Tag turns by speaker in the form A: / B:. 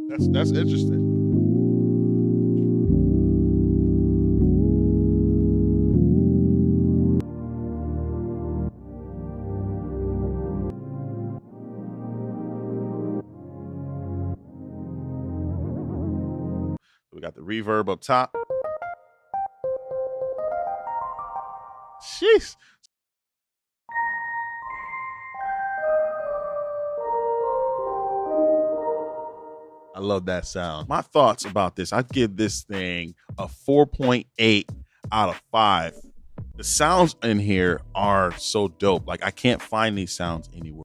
A: That's interesting. We got the reverb up top. Jeez. I love that sound. My thoughts about this, I'd give this thing a 4.8 out of 5. The sounds in here are so dope. Like, I can't find these sounds anywhere.